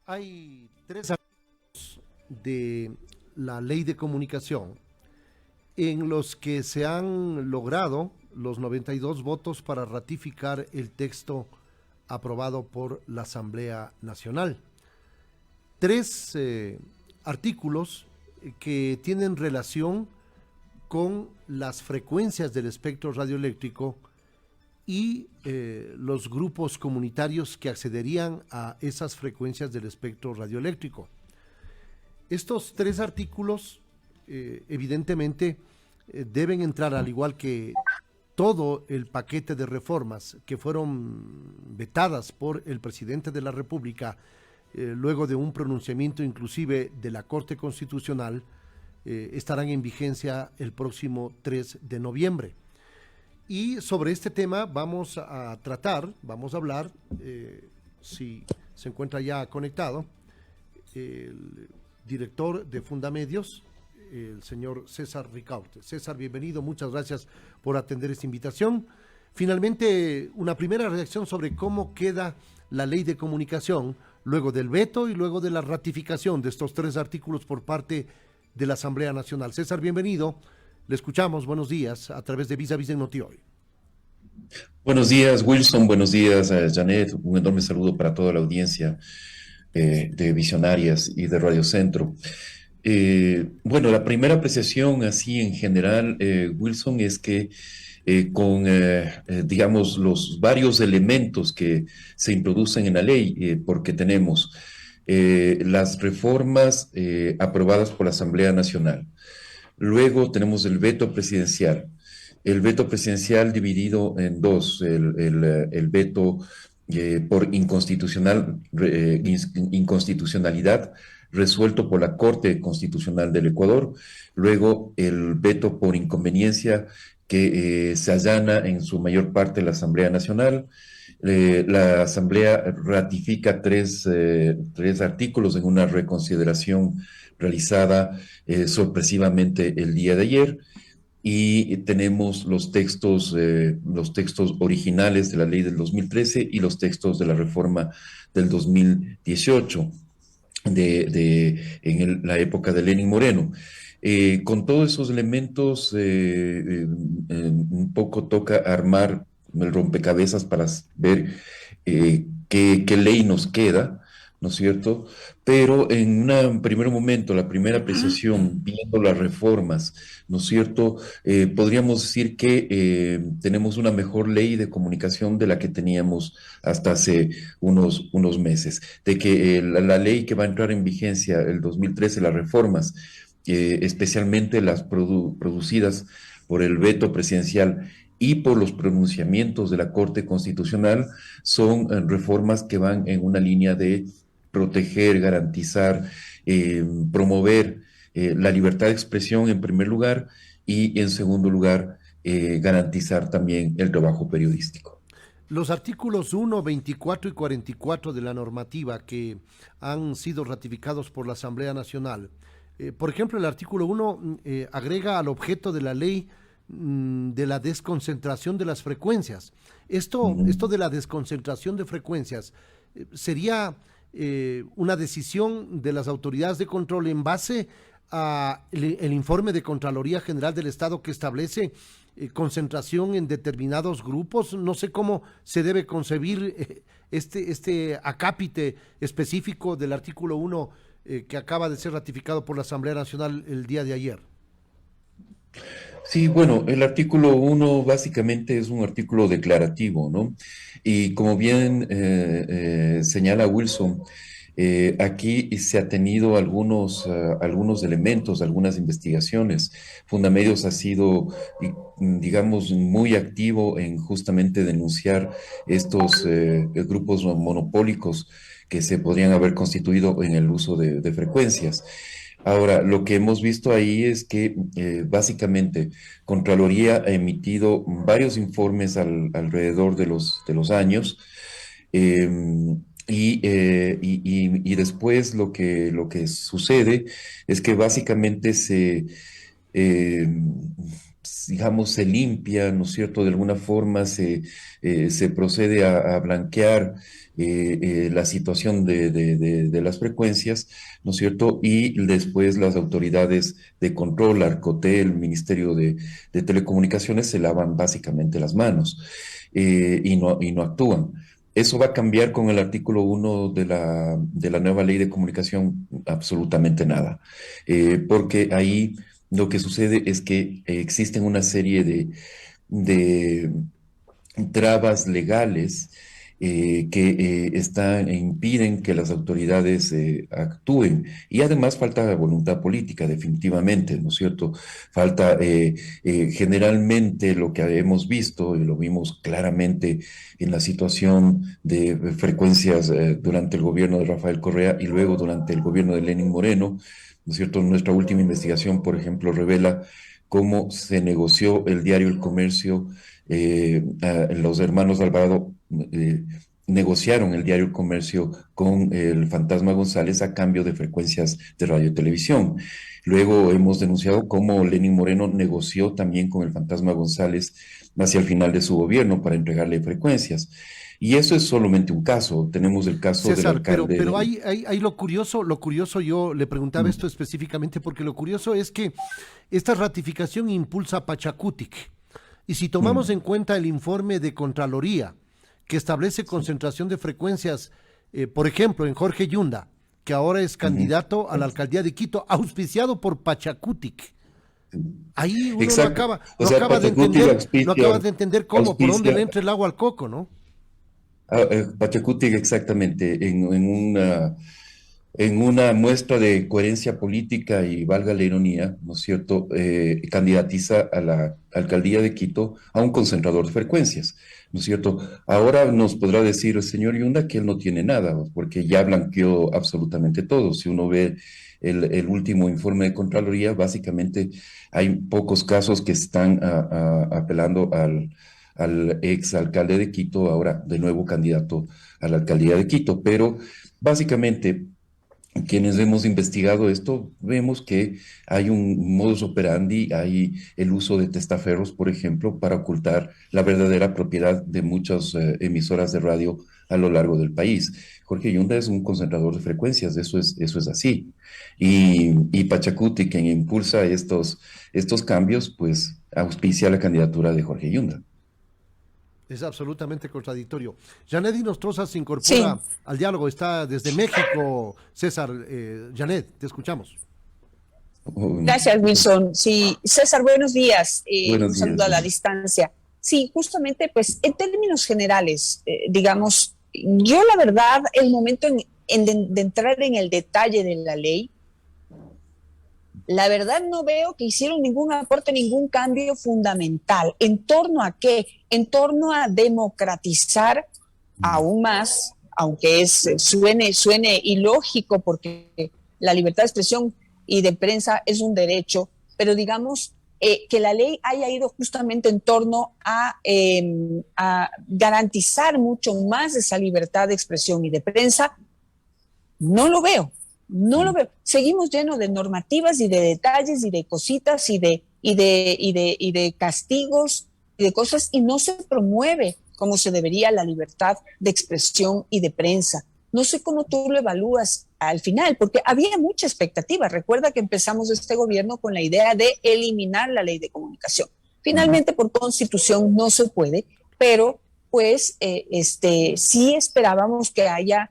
Hay tres aspectos de la ley de comunicación en los que se han logrado los 92 votos para ratificar el texto aprobado por la Asamblea Nacional. Tres artículos que tienen relación con las frecuencias del espectro radioeléctrico y los grupos comunitarios que accederían a esas frecuencias del espectro radioeléctrico. Estos tres artículos, evidentemente, deben entrar, al igual que todo el paquete de reformas que fueron vetadas por el presidente de la República, luego de un pronunciamiento inclusive de la Corte Constitucional, estarán en vigencia el próximo 3 de noviembre. Y sobre este tema vamos a hablar, si se encuentra ya conectado, el director de Fundamedios, el señor César Ricaurte. César, bienvenido, muchas gracias por atender esta invitación. Finalmente, una primera reacción sobre cómo queda la ley de comunicación luego del veto y luego de la ratificación de estos tres artículos por parte de la Asamblea Nacional. César, bienvenido. Le escuchamos, buenos días, a través de Vis a Vis en Noti-Hoy. Buenos días, Wilson. Buenos días, Janet. Un enorme saludo para toda la audiencia de Visionarias y de Radio Centro. Bueno, la primera apreciación así en general, Wilson, es que digamos, los varios elementos que se introducen en la ley, porque tenemos las reformas aprobadas por la Asamblea Nacional. Luego tenemos el veto presidencial. El veto presidencial dividido en dos, el veto por inconstitucionalidad resuelto por la Corte Constitucional del Ecuador, luego el veto por inconveniencia que se allana en su mayor parte la Asamblea Nacional. La Asamblea ratifica tres artículos en una reconsideración realizada sorpresivamente el día de ayer, y tenemos los textos originales de la ley del 2013 y los textos de la reforma del 2018, la época de Lenín Moreno. Con todos esos elementos, un poco toca armar el rompecabezas para ver qué ley nos queda, ¿no es cierto? Pero en un primer momento, la primera apreciación, viendo las reformas, ¿no es cierto? Podríamos decir que tenemos una mejor ley de comunicación de la que teníamos hasta hace unos meses, de que la ley que va a entrar en vigencia el 2013, las reformas, especialmente las producidas por el veto presidencial y por los pronunciamientos de la Corte Constitucional, son reformas que van en una línea de proteger, garantizar, promover la libertad de expresión en primer lugar, y en segundo lugar, garantizar también el trabajo periodístico. Los artículos 1, 24 y 44 de la normativa que han sido ratificados por la Asamblea Nacional, por ejemplo, el artículo 1 agrega al objeto de la ley de la desconcentración de las frecuencias. Esto de la desconcentración de frecuencias sería una decisión de las autoridades de control en base a el informe de Contraloría General del Estado que establece concentración en determinados grupos. No sé cómo se debe concebir este acápite específico del artículo 1 que acaba de ser ratificado por la Asamblea Nacional el día de ayer. Sí, bueno, el artículo 1 básicamente es un artículo declarativo, ¿no? Y como bien señala Wilson, aquí se ha tenido algunos elementos, algunas investigaciones. Fundamedios ha sido, digamos, muy activo en justamente denunciar estos grupos monopólicos que se podrían haber constituido en el uso de frecuencias. Ahora, lo que hemos visto ahí es que básicamente Contraloría ha emitido varios informes alrededor de los años, eh, y después lo que sucede es que básicamente eh, digamos, se limpia, ¿no es cierto? De alguna forma se procede a blanquear la situación de las frecuencias, ¿no es cierto? Y después las autoridades de control, Arcotel, Ministerio de Telecomunicaciones, se lavan básicamente las manos y no actúan. ¿Eso va a cambiar con el artículo 1 de la nueva ley de comunicación? Absolutamente nada. Porque ahí lo que sucede es que existen una serie de trabas legales que están e impiden que las autoridades actúen. Y además falta voluntad política, definitivamente, ¿no es cierto? Falta generalmente lo que hemos visto, y lo vimos claramente en la situación de frecuencias durante el gobierno de Rafael Correa y luego durante el gobierno de Lenín Moreno, ¿no es cierto? Nuestra última investigación, por ejemplo, revela cómo se negoció el diario El Comercio. Los hermanos Alvarado negociaron el diario El Comercio con el Fantasma González a cambio de frecuencias de radio y televisión. Luego hemos denunciado cómo Lenín Moreno negoció también con el Fantasma González hacia el final de su gobierno para entregarle frecuencias. Y eso es solamente un caso. Tenemos el caso del César, alcalde pero de... hay lo curioso, yo le preguntaba esto específicamente porque lo curioso es que esta ratificación impulsa a Pachacutic. Y si tomamos en cuenta el informe de Contraloría, que establece concentración de frecuencias, por ejemplo, en Jorge Yunda, que ahora es candidato a la alcaldía de Quito, auspiciado por Pachacutic. Ahí uno Exacto. O no sea, acaba de Pachacuti entender, no auspicia, acaba de entender cómo, por dónde auspicia le entra el agua al coco, ¿no? Pachacuti exactamente, en una muestra de coherencia política y valga la ironía, ¿no es cierto?, candidatiza a la alcaldía de Quito a un concentrador de frecuencias, ¿no es cierto? Ahora nos podrá decir el señor Yunda que él no tiene nada, porque ya blanqueó absolutamente todo. Si uno ve el último informe de Contraloría, básicamente hay pocos casos que están apelando al ex alcalde de Quito, ahora de nuevo candidato a la alcaldía de Quito, pero básicamente quienes hemos investigado esto, vemos que hay un modus operandi, hay el uso de testaferros, por ejemplo, para ocultar la verdadera propiedad de muchas emisoras de radio a lo largo del país. Jorge Yunda es un concentrador de frecuencias, eso es así. Y Pachacuti, quien impulsa estos cambios, pues auspicia la candidatura de Jorge Yunda. Es absolutamente contradictorio. Janet Nostroza se Sí, incorpora al diálogo, está desde México. César, Janet, te escuchamos. gracias, Wilson. Sí, César, buenos días. Un Buenos saludo días, a la Janet. distancia. Sí, justamente, pues en términos generales, digamos, yo la verdad, el momento de entrar en el detalle de la ley, la verdad no veo que hicieron ningún aporte, ningún cambio fundamental. ¿En torno a qué? En torno a democratizar aún más, aunque suene ilógico porque la libertad de expresión y de prensa es un derecho, pero digamos que la ley haya ido justamente en torno a garantizar mucho más esa libertad de expresión y de prensa, no lo veo, no lo veo. Seguimos llenos de normativas y de detalles y de cositas y de castigos y de cosas y no se promueve como se debería la libertad de expresión y de prensa. No sé cómo tú lo evalúas al final, porque había mucha expectativa. Recuerda que empezamos este gobierno con la idea de eliminar la ley de comunicación. Finalmente, por constitución no se puede, pero pues sí esperábamos que haya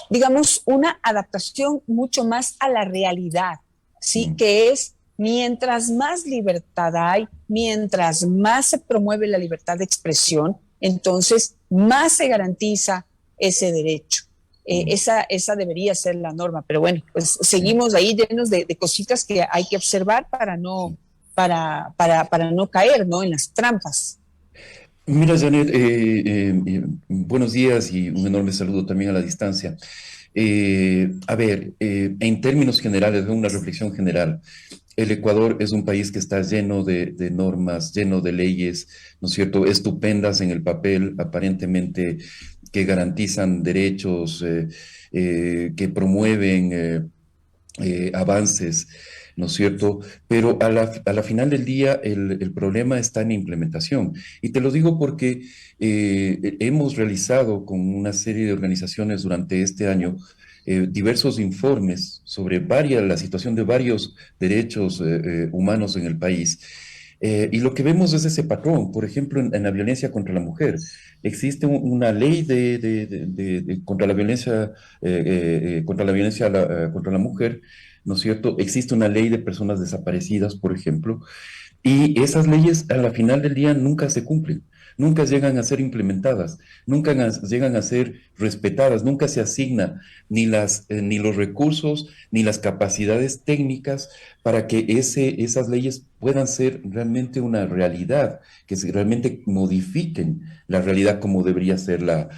digamos, una adaptación mucho más a la realidad, ¿sí? Que es mientras más libertad hay, mientras más se promueve la libertad de expresión, entonces más se garantiza ese derecho. Esa debería ser la norma, pero bueno, pues seguimos ahí llenos de cositas que hay que observar para no caer, ¿no?, en las trampas. Mira, Janet, buenos días y un enorme saludo también a la distancia. A ver, en términos generales, una reflexión general. El Ecuador es un país que está lleno de normas, lleno de leyes, ¿no es cierto?, estupendas en el papel, aparentemente que garantizan derechos, que promueven avances. ¿no es cierto? Pero a la final del día el problema está en la implementación. Y te lo digo porque hemos realizado con una serie de organizaciones durante este año diversos informes sobre la situación de varios derechos humanos en el país. Y lo que vemos es ese patrón, por ejemplo, en la violencia contra la mujer. Existe una ley contra la violencia, contra la mujer, ¿no es cierto? Existe una ley de personas desaparecidas, por ejemplo, y esas leyes a la final del día nunca se cumplen, nunca llegan a ser implementadas, nunca llegan a ser respetadas, nunca se asigna ni los recursos ni las capacidades técnicas para que esas leyes puedan ser realmente una realidad, que realmente modifiquen la realidad como debería ser la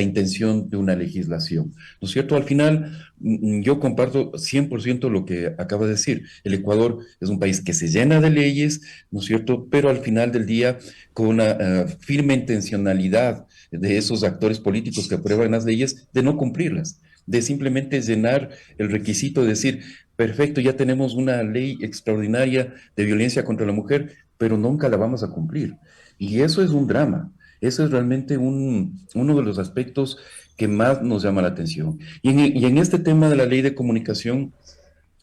intención de una legislación. ¿No es cierto? Al final, yo comparto 100% lo que acaba de decir. El Ecuador es un país que se llena de leyes, ¿no es cierto? Pero al final del día, con una firme intencionalidad de esos actores políticos que aprueban las leyes, de no cumplirlas, de simplemente llenar el requisito de decir, perfecto, ya tenemos una ley extraordinaria de violencia contra la mujer, pero nunca la vamos a cumplir. Y eso es un drama. Eso es realmente uno de los aspectos que más nos llama la atención. Y en este tema de la ley de comunicación,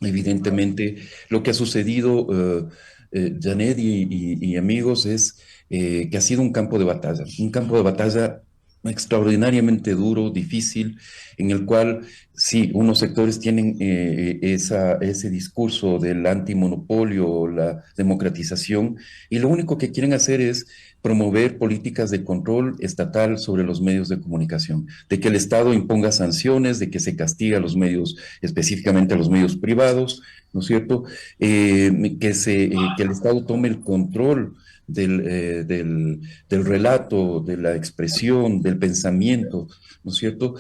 evidentemente, lo que ha sucedido, Janet y amigos, es que ha sido un campo de batalla extraordinariamente duro, difícil, en el cual sí, unos sectores tienen ese discurso del antimonopolio, la democratización, y lo único que quieren hacer es promover políticas de control estatal sobre los medios de comunicación, de que el Estado imponga sanciones, de que se castiga a los medios, específicamente a los medios privados, ¿no es cierto? Que el Estado tome el control del relato, de la expresión, del pensamiento, ¿no es cierto?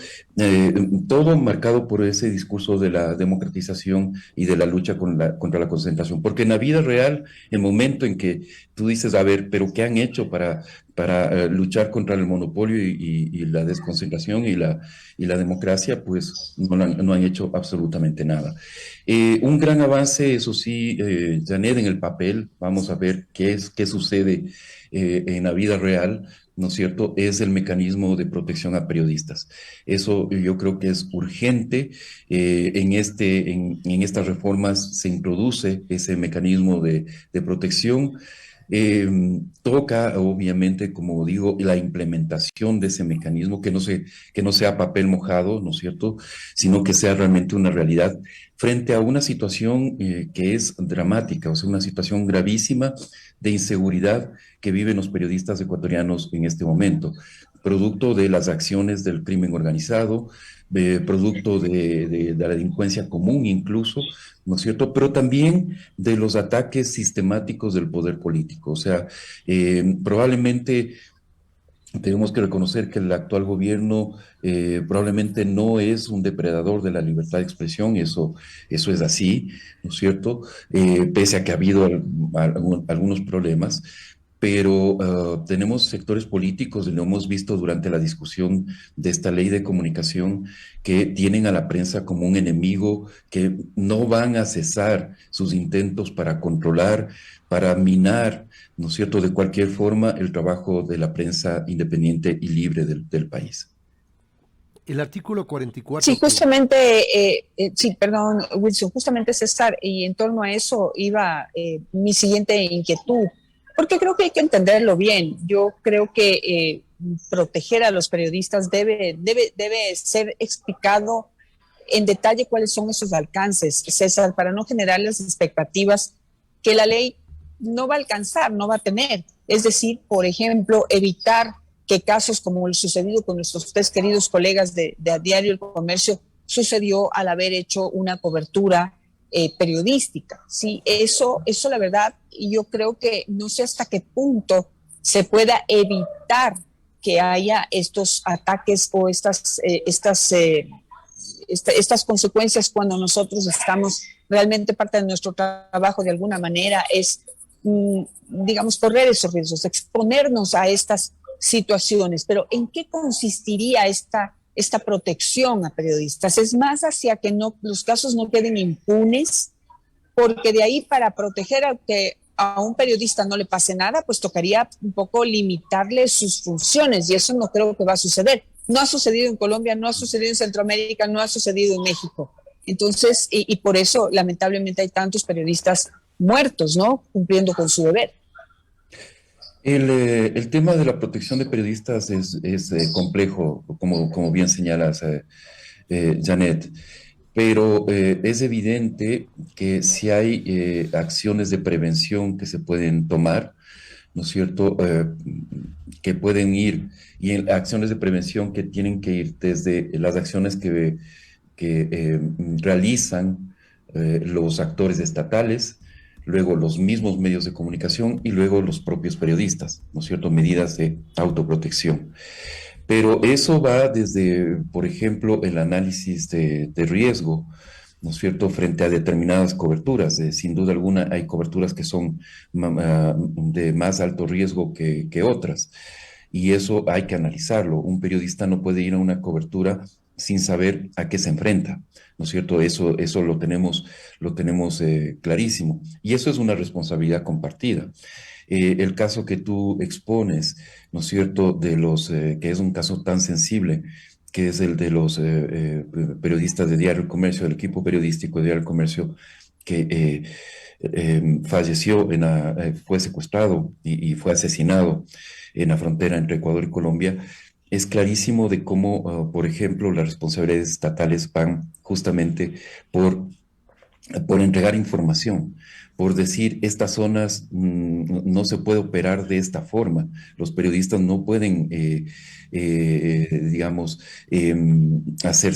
Todo marcado por ese discurso de la democratización y de la lucha contra la concentración. Porque en la vida real, el momento en que tú dices, a ver, pero ¿qué han hecho para luchar contra el monopolio y la desconcentración y la democracia? Pues no han hecho absolutamente nada. Un gran avance, eso sí, Janet, en el papel, vamos a ver qué sucede en la vida real, ¿no es cierto? Es el mecanismo de protección a periodistas. Eso yo creo que es urgente. En estas reformas se introduce ese mecanismo de protección. Eh, Toca, obviamente, como digo, la implementación de ese mecanismo, que no sea papel mojado, ¿no es cierto?, sino que sea realmente una realidad frente a una situación que es dramática, o sea, una situación gravísima de inseguridad que viven los periodistas ecuatorianos en este momento, producto de las acciones del crimen organizado, producto de la delincuencia común incluso, ¿no es cierto? Pero también de los ataques sistemáticos del poder político. O sea, probablemente tenemos que reconocer que el actual gobierno probablemente no es un depredador de la libertad de expresión, eso es así, ¿no es cierto? Pese a que ha habido algunos problemas, pero tenemos sectores políticos, y lo hemos visto durante la discusión de esta ley de comunicación, que tienen a la prensa como un enemigo, que no van a cesar sus intentos para controlar, para minar, ¿no es cierto?, de cualquier forma el trabajo de la prensa independiente y libre del país. El artículo Sí, 44 que... justamente, sí, perdón, Wilson, justamente César, y en torno a eso iba mi siguiente inquietud, porque creo que hay que entenderlo bien. Yo creo que proteger a los periodistas debe ser explicado en detalle cuáles son esos alcances, César, para no generar las expectativas que la ley no va a alcanzar, no va a tener. Es decir, por ejemplo, evitar que casos como el sucedido con nuestros tres queridos colegas de Diario El Comercio sucedió al haber hecho una cobertura periodística. Sí, eso la verdad, yo creo que no sé hasta qué punto se pueda evitar que haya estos ataques o estas consecuencias cuando nosotros estamos realmente, parte de nuestro trabajo de alguna manera es, digamos, correr esos riesgos, exponernos a estas situaciones. Pero ¿en qué consistiría esta protección a periodistas? ¿Es más hacia que los casos no queden impunes? porque de ahí para proteger a que a un periodista no le pase nada, pues tocaría un poco limitarle sus funciones y eso no creo que va a suceder. No ha sucedido en Colombia, no ha sucedido en Centroamérica, no ha sucedido en México. Entonces, y por eso lamentablemente hay tantos periodistas muertos, ¿no? Cumpliendo con su deber. El tema de la protección de periodistas es complejo, como bien señalas, Janet, pero es evidente que si hay acciones de prevención que se pueden tomar, ¿no es cierto? Que pueden ir, y acciones de prevención que tienen que ir desde las acciones que realizan los actores estatales, luego los mismos medios de comunicación y luego los propios periodistas, ¿no es cierto? Medidas de autoprotección. Pero eso va desde, por ejemplo, el análisis de riesgo, ¿no es cierto?, frente a determinadas coberturas. Sin duda alguna hay coberturas que son de más alto riesgo que otras, y eso hay que analizarlo. Un periodista no puede ir a una cobertura sin saber a qué se enfrenta, ¿no es cierto? Eso lo tenemos clarísimo, y eso es una responsabilidad compartida. El caso que tú expones, ¿no es cierto?, que es un caso tan sensible, que es el de los periodistas de Diario El Comercio, del equipo periodístico de Diario El Comercio, que falleció, fue secuestrado y fue asesinado en la frontera entre Ecuador y Colombia. Es clarísimo de cómo, por ejemplo, las responsabilidades estatales van justamente por entregar información, por decir, estas zonas no se puede operar de esta forma. Los periodistas no pueden, digamos, hacer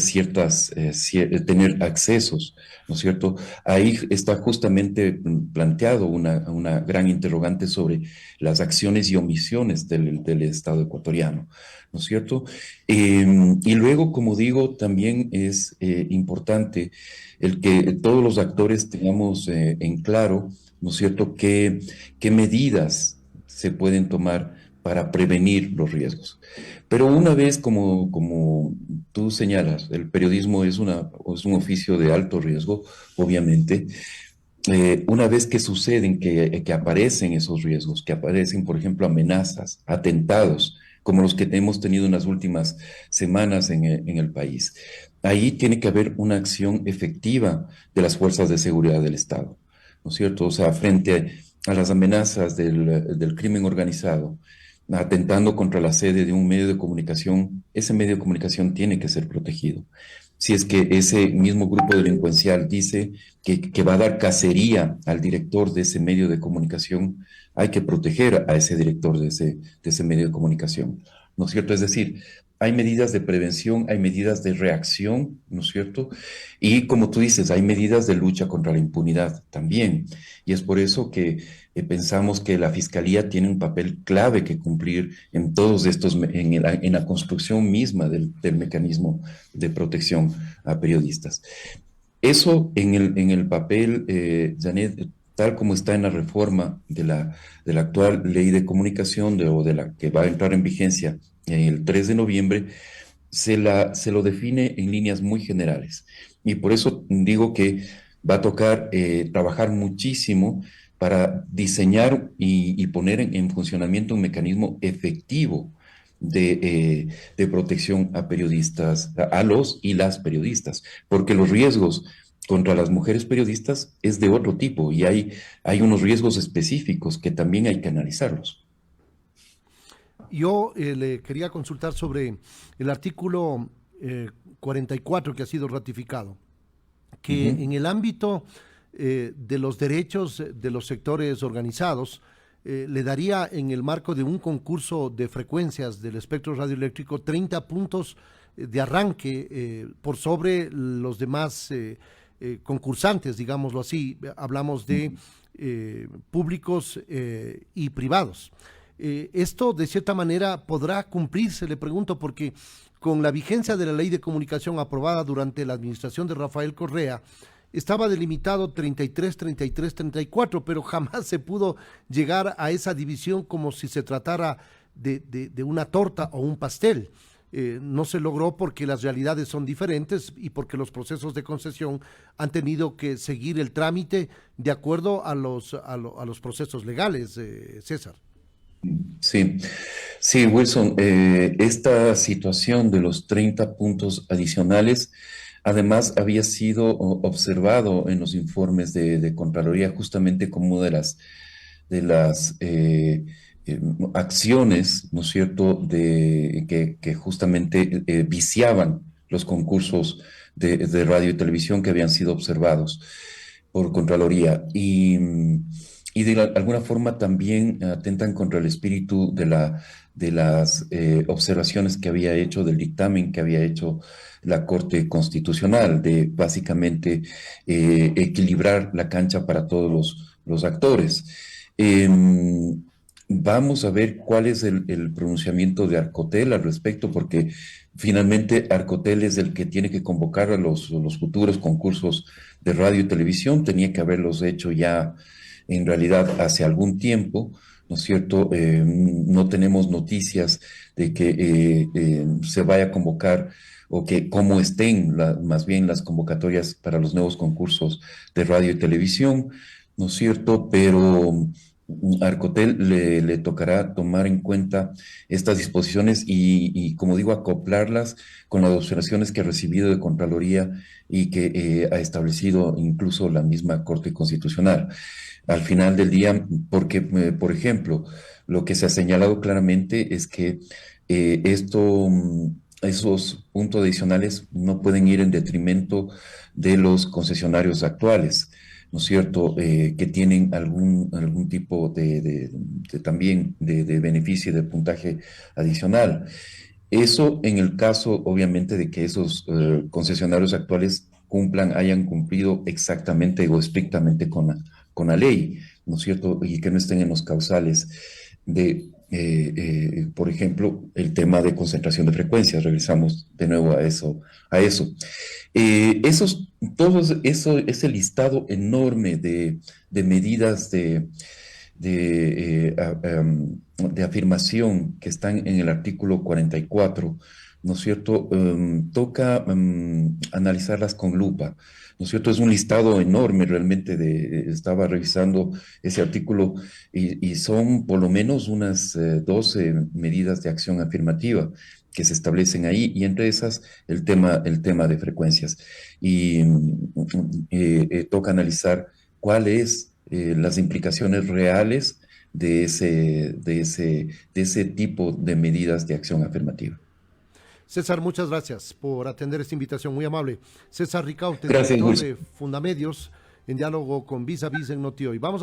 tener accesos, ¿no es cierto? Ahí está justamente planteado una gran interrogante sobre las acciones y omisiones del Estado ecuatoriano, ¿no es cierto? Y luego, como digo, también es importante el que todos los actores tengamos en claro, ¿no es cierto?, qué medidas se pueden tomar para prevenir los riesgos. Pero una vez, como tú señalas, el periodismo es un oficio de alto riesgo, obviamente. Una vez que suceden, que aparecen esos riesgos, que aparecen, por ejemplo, amenazas, atentados, como los que hemos tenido en las últimas semanas en el país, ahí tiene que haber una acción efectiva de las fuerzas de seguridad del Estado, ¿no es cierto? O sea, frente a las amenazas del crimen organizado, atentando contra la sede de un medio de comunicación, ese medio de comunicación tiene que ser protegido. Si es que ese mismo grupo delincuencial dice que va a dar cacería al director de ese medio de comunicación, hay que proteger a ese director de ese medio de comunicación, ¿no es cierto? Es decir, hay medidas de prevención, hay medidas de reacción, ¿no es cierto? Y como tú dices, hay medidas de lucha contra la impunidad también. Y es por eso que pensamos que la Fiscalía tiene un papel clave que cumplir en todos estos, en la construcción misma del mecanismo de protección a periodistas. Eso en el papel, Janet, tal como está en la reforma de la actual ley de comunicación, o de la que va a entrar en vigencia el 3 de noviembre, se lo define en líneas muy generales. Y por eso digo que va a tocar trabajar muchísimo para diseñar y poner en funcionamiento un mecanismo efectivo de protección a periodistas, a los y las periodistas, porque los riesgos contra las mujeres periodistas es de otro tipo, y hay unos riesgos específicos que también hay que analizarlos. Yo le quería consultar sobre el artículo 44 que ha sido ratificado, que Ujú. en el ámbito de los derechos de los sectores organizados, le daría, en el marco de un concurso de frecuencias del espectro radioeléctrico, 30 puntos de arranque por sobre los demás concursantes, digámoslo así. Hablamos de públicos y privados. Esto, de cierta manera, podrá cumplirse, le pregunto, porque con la vigencia de la ley de comunicación aprobada durante la administración de Rafael Correa, estaba delimitado 33, 33, 34, pero jamás se pudo llegar a esa división como si se tratara de una torta o un pastel. no se logró porque las realidades son diferentes y porque los procesos de concesión han tenido que seguir el trámite de acuerdo a los procesos legales, César. Sí, sí, Wilson, esta situación de los 30 puntos adicionales, además había sido observado en los informes de Contraloría justamente como una de las acciones, ¿no es cierto?, que justamente viciaban los concursos de radio y televisión que habían sido observados por Contraloría. Y de alguna forma también atentan contra el espíritu de las observaciones que había hecho, del dictamen que había hecho la Corte Constitucional, de básicamente equilibrar la cancha para todos los actores. Vamos a ver cuál es el pronunciamiento de Arcotel al respecto, porque finalmente Arcotel es el que tiene que convocar a los futuros concursos de radio y televisión. Tenía que haberlos hecho ya en realidad hace algún tiempo, ¿no es cierto? No tenemos noticias de que se vaya a convocar o que cómo estén más bien las convocatorias para los nuevos concursos de radio y televisión, ¿no es cierto? Pero Arcotel le tocará tomar en cuenta estas disposiciones y, como digo, acoplarlas con las observaciones que ha recibido de Contraloría y que ha establecido incluso la misma Corte Constitucional. Al final del día, porque, por ejemplo, lo que se ha señalado claramente es que esos puntos adicionales no pueden ir en detrimento de los concesionarios actuales, ¿no es cierto?, que tienen algún tipo también de beneficio y de puntaje adicional. Eso en el caso, obviamente, de que esos concesionarios actuales hayan cumplido exactamente o estrictamente con la ley, ¿no es cierto? Y que no estén en los causales de, por ejemplo, el tema de concentración de frecuencias. Regresamos de nuevo a eso. Ese listado enorme de medidas de afirmación que están en el artículo 44, ¿no es cierto? Toca analizarlas con lupa, ¿no es cierto? Es un listado enorme realmente. Estaba revisando ese artículo y son por lo menos unas 12 medidas de acción afirmativa que se establecen ahí, y entre esas el tema de frecuencias. Y toca analizar cuáles las implicaciones reales de ese tipo de medidas de acción afirmativa. César, muchas gracias por atender esta invitación, muy amable. César Ricaurte, Gracias, director Luis. de Fundamedios, en diálogo con Vis a Vis en Noti Hoy. Vamos